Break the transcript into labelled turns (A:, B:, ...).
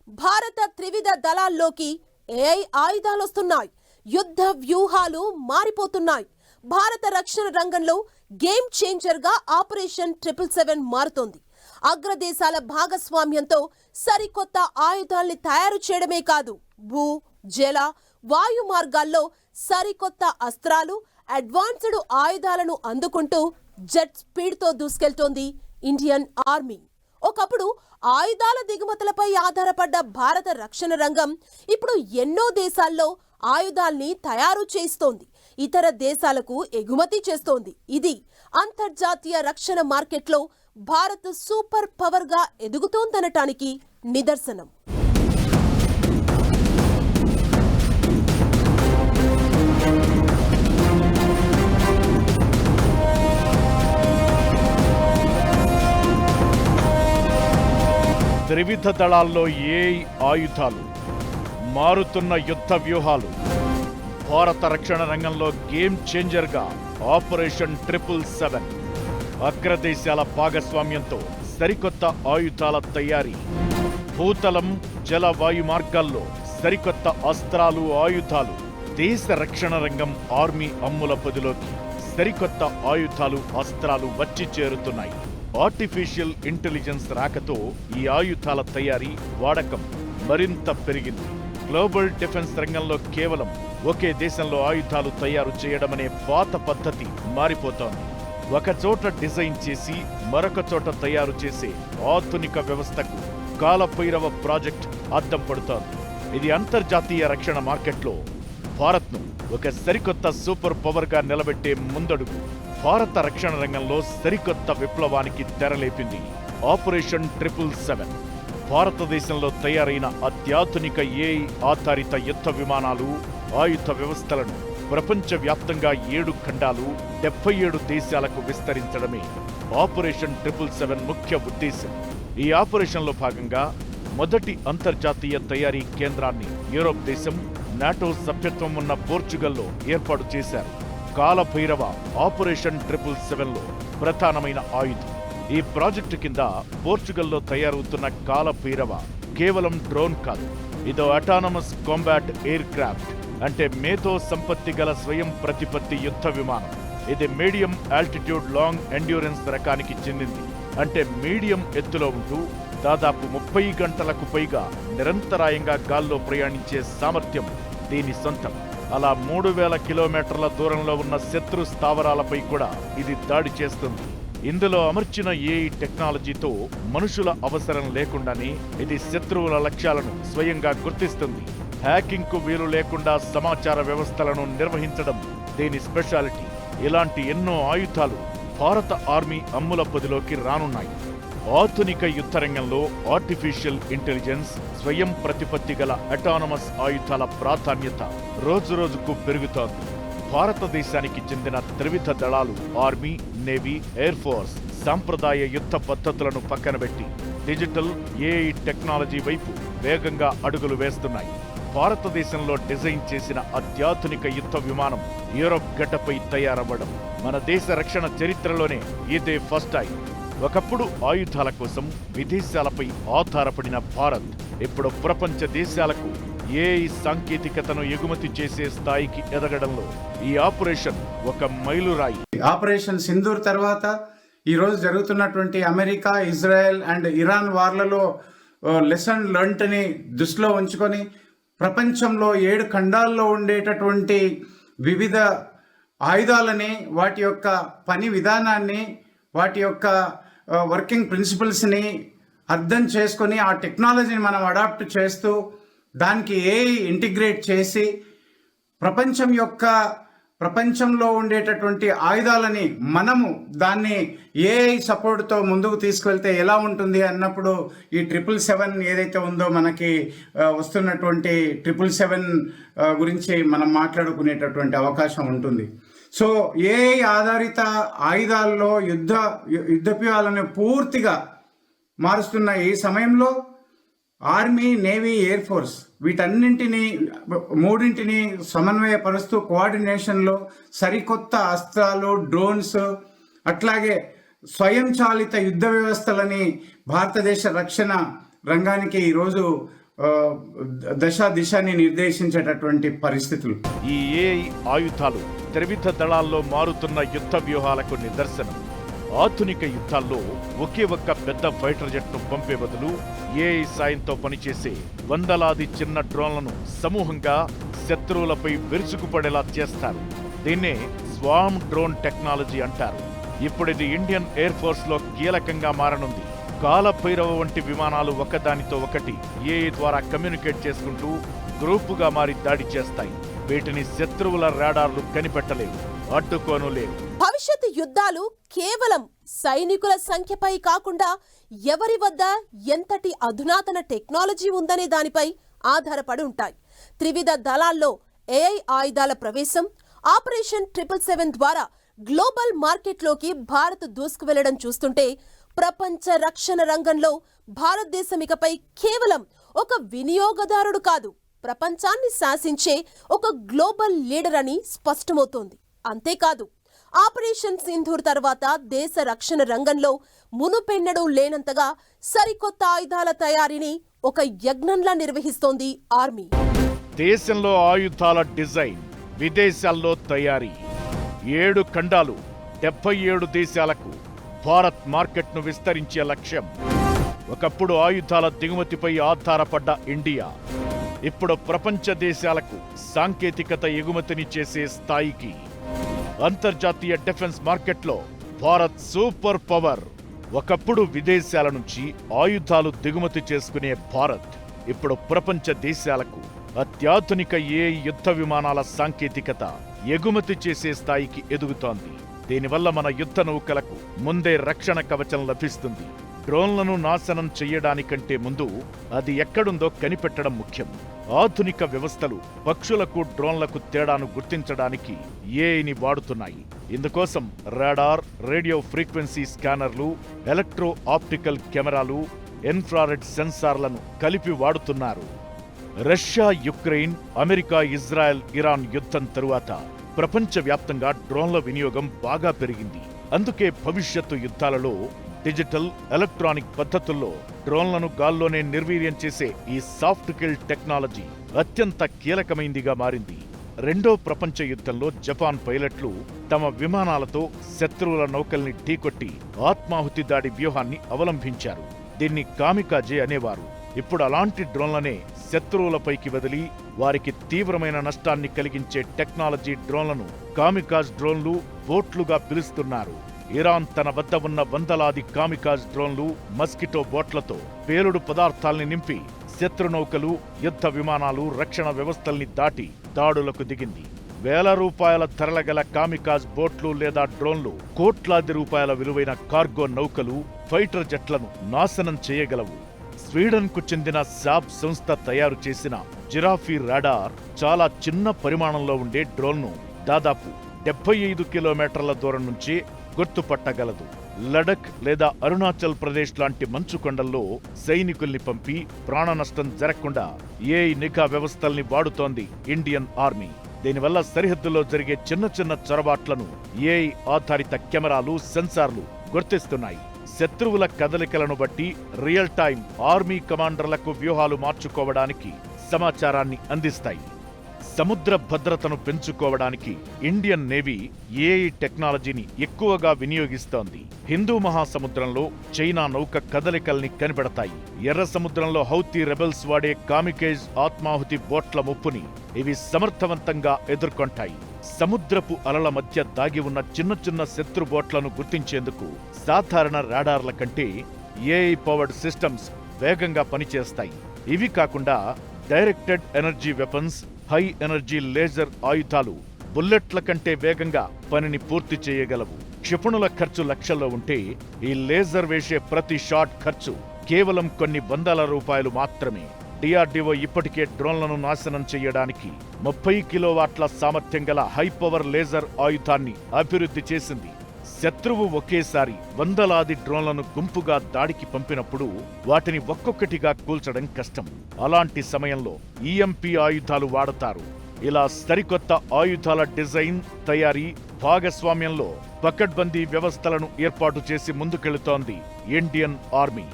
A: భారత త్రివిధ దళాల్లోకి ఏఐ ఆయుధాలొస్తున్నాయి. యుద్ధ వ్యూహాలు మారిపోతున్నాయి. భారత రక్షణ రంగంలో గేమ్ చేంజర్ గా ఆపరేషన్ 777 మారుతోంది. అగ్రదేశాల భాగస్వామ్యంతో సరికొత్త ఆయుధాల్ని తయారు చేయడమే కాదు, భూ, జల, వాయు మార్గాల్లో సరికొత్త అస్త్రాలు, అడ్వాన్స్డ్ ఆయుధాలను అందుకుంటూ జెట్ స్పీడ్తో దూసుకెళ్తోంది ఇండియన్ ఆర్మీ. ఒకప్పుడు ఆయుధాల దిగుమతులపై ఆధారపడ్డ భారత రక్షణ రంగం ఇప్పుడు ఎన్నో దేశాల్లో ఆయుధాల్ని తయారు చేస్తోంది, ఇతర దేశాలకు ఎగుమతి చేస్తోంది. ఇది అంతర్జాతీయ రక్షణ మార్కెట్లో భారత్ సూపర్ పవర్ గా ఎదుగుతోందనటానికి నిదర్శనం.
B: త్రివిధ దళాల్లో ఏఐ ఆయుధాలు, మారుతున్న యుద్ధ వ్యూహాలు, భారత రక్షణ రంగంలో గేమ్ చేంజర్గా ఆపరేషన్ 777, అగ్రదేశాల భాగస్వామ్యంతో సరికొత్త ఆయుధాల తయారీ, భూతలం, జల, వాయు మార్గాల్లో సరికొత్త అస్త్రాలు, ఆయుధాలు, దేశ రక్షణ రంగం ఆర్మీ అమ్ముల పొదిలోకి సరికొత్త ఆయుధాలు, అస్త్రాలు వచ్చి చేరుతున్నాయి. ఆర్టిఫిషియల్ ఇంటెలిజెన్స్ రాకతో ఈ ఆయుధాల తయారీ, వాడకం మరింత పెరిగింది. గ్లోబల్ డిఫెన్స్ రంగంలో కేవలం ఒకే దేశంలో ఆయుధాలు తయారు చేయడమనే పాత పద్ధతి మారిపోతోంది. ఒక చోట డిజైన్ చేసి మరొక చోట తయారు చేసే ఆధునిక వ్యవస్థకు కాలభైరవ ప్రాజెక్ట్ అద్దం పడుతోంది. ఇది అంతర్జాతీయ రక్షణ మార్కెట్లో భారత్ను ఒక సరికొత్త సూపర్ పవర్గా నిలబెట్టే ముందడుగు. భారత రక్షణ రంగంలో సరికొత్త విప్లవానికి తెరలేపింది ఆపరేషన్ 777. భారతదేశంలో తయారైన అత్యాధునిక ఏఐ ఆధారిత యుద్ధ విమానాలు, ఆయుధ వ్యవస్థలను ప్రపంచవ్యాప్తంగా 7 ఖండాలు, 77 దేశాలకు విస్తరించడమే ఆపరేషన్ 777 ముఖ్య ఉద్దేశం. ఈ ఆపరేషన్లో భాగంగా మొదటి అంతర్జాతీయ తయారీ కేంద్రాన్ని యూరోప్ దేశం, నాటో సభ్యత్వం ఉన్న పోర్చుగల్లో ఏర్పాటు చేశారు. కాలభైరవ ఆపరేషన్ 777లో ప్రధానమైన ఆయుధం. ఈ ప్రాజెక్టు కింద పోర్చుగల్లో తయారవుతున్న కాలభైరవ కేవలం డ్రోన్ కాదు, ఇదో అటానమస్ కాంబాట్ ఎయిర్ క్రాఫ్ట్, అంటే మేధో సంపత్తి గల స్వయం ప్రతిపత్తి యుద్ధ విమానం. ఇది మీడియం ఆల్టిట్యూడ్ లాంగ్ ఎండ్యూరెన్స్ రకానికి చెందింది. అంటే మీడియం ఎత్తులో ఉంటూ దాదాపు 30 గంటలకు పైగా నిరంతరాయంగా గాల్లో ప్రయాణించే సామర్థ్యం దీని సొంతం. అలా 3000 కిలోమీటర్ల దూరంలో ఉన్న శత్రు స్థావరాలపై కూడా ఇది దాడి చేస్తుంది. ఇందులో అమర్చిన ఏఐ టెక్నాలజీతో మనుషుల అవసరం లేకుండానే ఇది శత్రువుల లక్ష్యాలను స్వయంగా గుర్తిస్తుంది. హ్యాకింగ్ కు వీలు లేకుండా సమాచార వ్యవస్థలను నిర్వహించడం దీని స్పెషాలిటీ. ఇలాంటి ఎన్నో ఆయుధాలు భారత ఆర్మీ అమ్ముల పొదిలోకి రానున్నాయి. ఆధునిక యుద్ధ రంగంలో ఆర్టిఫిషియల్ ఇంటెలిజెన్స్, స్వయం ప్రతిపత్తి గల అటానమస్ ఆయుధాల ప్రాధాన్యత రోజురోజుకు పెరుగుతోంది. భారతదేశానికి చెందిన త్రివిధ దళాలు ఆర్మీ, నేవీ, ఎయిర్ ఫోర్స్ సాంప్రదాయ యుద్ధ పద్ధతులను పక్కనబెట్టి డిజిటల్ ఏఐ టెక్నాలజీ వైపు వేగంగా అడుగులు వేస్తున్నాయి. భారతదేశంలో డిజైన్ చేసిన అత్యాధునిక యుద్ధ విమానం యూరోప్ గడ్డపై తయారవ్వడం మన దేశ రక్షణ చరిత్రలోనే ఇదే ఫస్ట్ టైం. ఒకప్పుడు ఆయుధాల కోసం విదేశాలపై ఆధారపడిన భారత్ ఇప్పుడు ప్రపంచ దేశాలకు ఏఐ సాంకేతికతను ఎగుమతి చేసే స్థాయికి ఎదగడంలో ఈ ఆపరేషన్ ఒక మైలురాయి.
C: ఆపరేషన్ సింధూర్ తర్వాత ఈరోజు జరుగుతున్నటువంటి అమెరికా, ఇజ్రాయెల్ అండ్ ఇరాన్ వార్లలో లెసన్ లెర్న్ట్ని దృష్టిలో ఉంచుకొని ప్రపంచంలో 7 ఖండాల్లో ఉండేటటువంటి వివిధ ఆయుధాలని, వాటి యొక్క పని విధానాన్ని, వాటి యొక్క వర్కింగ్ ప్రిన్సిపల్స్ని అర్థం చేసుకొని ఆ టెక్నాలజీని మనం అడాప్ట్ చేస్తూ దానికి ఏఐ ఇంటిగ్రేట్ చేసి ప్రపంచంలో ఉండేటటువంటి ఆయుధాలని మనము దాన్ని ఏఐ సపోర్ట్తో ముందుకు తీసుకెళ్తే ఎలా ఉంటుంది అన్నప్పుడు ఈ 777 ఏదైతే ఉందో మనకి వస్తున్నటువంటి 777 గురించి మనం మాట్లాడుకునేటటువంటి అవకాశం ఉంటుంది. సో ఏఐ ఆధారిత ఆయుధాల్లో యుద్ధవ్యూహాలను పూర్తిగా మారుస్తున్న ఈ సమయంలో ఆర్మీ, నేవీ, ఎయిర్ ఫోర్స్ వీటన్నింటినీ మూడింటిని సమన్వయపరుస్తూ కోఆర్డినేషన్లో సరికొత్త అస్త్రాలు, డ్రోన్స్, అట్లాగే స్వయంచాలిత యుద్ధ వ్యవస్థలని భారతదేశ రక్షణ రంగానికి ఈరోజు దిశని నిర్దేశించేటటువంటి పరిస్థితులు.
B: ఈ ఏఐ ఆయుధాలు త్రివిధ దళాల్లో మారుతున్న యుద్ధ వ్యూహాలకు నిదర్శనం. ఆధునిక యుద్ధాల్లో ఒకే ఒక్క పెద్ద ఫైటర్ జెట్ను పంపే బదులు ఏఐ సాయంతో పనిచేసే వందలాది చిన్న డ్రోన్లను సమూహంగా శత్రువులపై విరుచుకుపడేలా చేస్తారు. దీన్నే స్వామ్ డ్రోన్ టెక్నాలజీ అంటారు. ఇప్పుడిది ఇండియన్ ఎయిర్ ఫోర్స్ లో కీలకంగా మారనుంది. కాలభైరవ వంటి విమానాలు ఒకదానితో ఒకటి ఏఐ ద్వారా కమ్యూనికేట్ చేసుకుంటూ గ్రూపుగా మారి దాడి చేస్తాయి. వీటిని శత్రువుల రాడార్లు కనిపెట్టలేవు, అడ్డుకోనులేవు.
A: భవిష్యత్తు యుద్ధాలు కేవలం సైనికుల సంఖ్యపై కాకుండా ఎవరి వద్ద ఎంతటి అధునాతన టెక్నాలజీ ఉందనే దానిపై ఆధారపడి ఉంటాయి. త్రివిధ దళాల్లో ఏఐ ఆయుధాల ప్రవేశం, ఆపరేషన్ 777 ద్వారా గ్లోబల్ మార్కెట్లోకి భారత్ దూసుకువెళ్లడం చూస్తుంటే ప్రపంచ రక్షణ రంగంలో భారతదేశం ఇకపై కేవలం ఒక వినియోగదారుడు కాదు, ప్రపంచాన్ని శాసించే ఒక గ్లోబల్ లీడర్ అని స్పష్టమవుతోంది. అంతేకాదు, ఆపరేషన్ సింధూర్ తర్వాత దేశ రక్షణ రంగంలో మునుపెన్నడూ లేనంతగా సరికొత్త ఆయుధాల తయారీని ఒక యజ్ఞంలా నిర్వహిస్తోంది ఆర్మీ.
B: దేశంలో ఆయుధాల డిజైన్, విదేశాల్లో తయారీ. 7 ఖండాలు, 77 దేశాలకు భారత్ మార్కెట్ను విస్తరించే లక్ష్యం. ఒకప్పుడు ఆయుధాల దిగుమతిపై ఆధారపడ్డ ఇండియా ఇప్పుడు ప్రపంచ దేశాలకు సాంకేతికత ఎగుమతిని చేసే స్థాయికి. అంతర్జాతీయ డిఫెన్స్ మార్కెట్లో భారత్ సూపర్ పవర్. ఒకప్పుడు విదేశాల నుంచి ఆయుధాలు దిగుమతి చేసుకునే భారత్ ఇప్పుడు ప్రపంచ దేశాలకు అత్యాధునిక ఏఐ యుద్ధ విమానాల సాంకేతికత ఎగుమతి చేసే స్థాయికి ఎదుగుతోంది. దీనివల్ల మన యుద్ధ నౌకలకు ముందే రక్షణ కవచం లభిస్తుంది. డ్రోన్లను నాశనం చెయ్యడానికంటే ముందు అది ఎక్కడుందో కనిపెట్టడం ముఖ్యం. ఆధునిక వ్యవస్థలు పక్షులకు డ్రోన్లకు తేడాను గుర్తించడానికి ఏఐని వాడుతున్నాయి. ఇందుకోసం రాడార్, రేడియో ఫ్రీక్వెన్సీ స్కానర్లు, ఎలక్ట్రో ఆప్టికల్ కెమెరాలు, ఇన్ఫ్రారెడ్ సెన్సార్లను కలిపి వాడుతున్నారు. Russia, Ukraine, America, Israel, Iran యుద్ధం తరువాత ప్రపంచవ్యాప్తంగా డ్రోన్ల వినియోగం బాగా పెరిగింది. అందుకే భవిష్యత్తు యుద్ధాలలో డిజిటల్, ఎలక్ట్రానిక్ పద్ధతుల్లో డ్రోన్లను గాల్లోనే నిర్వీర్యం చేసే ఈ సాఫ్ట్ కిల్ టెక్నాలజీ అత్యంత కీలకమైందిగా మారింది. రెండో ప్రపంచ యుద్ధంలో జపాన్ పైలట్లు తమ విమానాలతో శత్రువుల నౌకల్ని ఢీకొట్టి ఆత్మాహుతి దాడి వ్యూహాన్ని అవలంబించారు. దీన్ని కామికాజే అనేవారు. ఇప్పుడు అలాంటి డ్రోన్లనే శత్రువులపైకి వదిలి వారికి తీవ్రమైన నష్టాన్ని కలిగించే టెక్నాలజీ డ్రోన్లను కామికాజ్ డ్రోన్లు, బోట్లుగా పిలుస్తున్నారు. ఇరాన్ తన వద్ద ఉన్న వందలాది కామికాజ్ డ్రోన్లు, మస్కిటో బోట్లతో పేలుడు పదార్థాల్ని నింపి శత్రు నౌకలు, యుద్ధ విమానాలు, రక్షణ వ్యవస్థల్ని దాటి దాడులకు దిగింది. వేల రూపాయల ధరల గల కామికాజ్ బోట్లు లేదా డ్రోన్లు కోట్లాది రూపాయల విలువైన కార్గో నౌకలు, ఫైటర్ జెట్లను నాశనం చేయగలవు. స్వీడన్కు చెందిన శాబ్ సంస్థ తయారు చేసిన జిరాఫీ రాడార్ చాలా చిన్న పరిమాణంలో ఉండే డ్రోన్ను దాదాపు 75 కిలోమీటర్ల దూరం నుంచి గుర్తుపట్టగలదు. లడఖ్ లేదా అరుణాచల్ ప్రదేశ్ లాంటి మంచు కొండల్లో సైనికుల్ని పంపి ప్రాణ నష్టం జరగకుండా ఏఐ నిఘా వ్యవస్థల్ని వాడుతోంది ఇండియన్ ఆర్మీ. దీనివల్ల సరిహద్దులో జరిగే చిన్న చిన్న చొరబాట్లను ఏఐ ఆధారిత కెమెరాలు, సెన్సార్లు గుర్తిస్తున్నాయి. శత్రువుల కదలికలను బట్టి రియల్ టైం ఆర్మీ కమాండర్లకు వ్యూహాలు మార్చుకోవడానికి సమాచారాన్ని అందిస్తాయి. సముద్ర భద్రతను పెంచుకోవడానికి ఇండియన్ నేవీ ఏఐ టెక్నాలజీని ఎక్కువగా వినియోగిస్తోంది. హిందూ మహాసముద్రంలో చైనా నౌక కదలికల్ని కనిపెడతాయి. ఎర్ర సముద్రంలో హౌతీ రెబెల్స్ వాడే కామికేజ్ ఆత్మాహుతి బోట్ల ముప్పుని ఇవి సమర్థవంతంగా ఎదుర్కొంటాయి. సముద్రపు అలల మధ్య దాగి ఉన్న చిన్న చిన్న శత్రు బోట్లను గుర్తించేందుకు సాధారణ రాడార్ల కంటే ఏఐ పవర్డ్ సిస్టమ్స్ వేగంగా పనిచేస్తాయి. ఇవి కాకుండా directed energy weapons, high energy laser ఆయుధాలు బుల్లెట్ల కంటే వేగంగా పనిని పూర్తి చేయగలవు. క్షిపణుల ఖర్చు లక్షల్లో ఉంటే ఈ లేజర్ వేసే ప్రతి షాట్ ఖర్చు కేవలం కొన్ని వందల రూపాయలు మాత్రమే. డిఆర్డీఓ ఇప్పటికే డ్రోన్లను నాశనం చేయడానికి 30 కిలోవాట్ల సామర్థ్యం గల హై పవర్ లేజర్ ఆయుధాన్ని అభివృద్ధి చేసింది. శత్రువు ఒకేసారి వందలాది డ్రోన్లను గుంపుగా దాడికి పంపినప్పుడు వాటిని ఒక్కొక్కటిగా కూల్చడం కష్టం. అలాంటి సమయంలో ఈఎంపీ ఆయుధాలు వాడతారు. ఇలా సరికొత్త ఆయుధాల డిజైన్, తయారీ, భాగస్వామ్యంలో పకడ్బందీ వ్యవస్థలను ఏర్పాటు చేసి ముందుకెళుతోంది ఇండియన్ ఆర్మీ.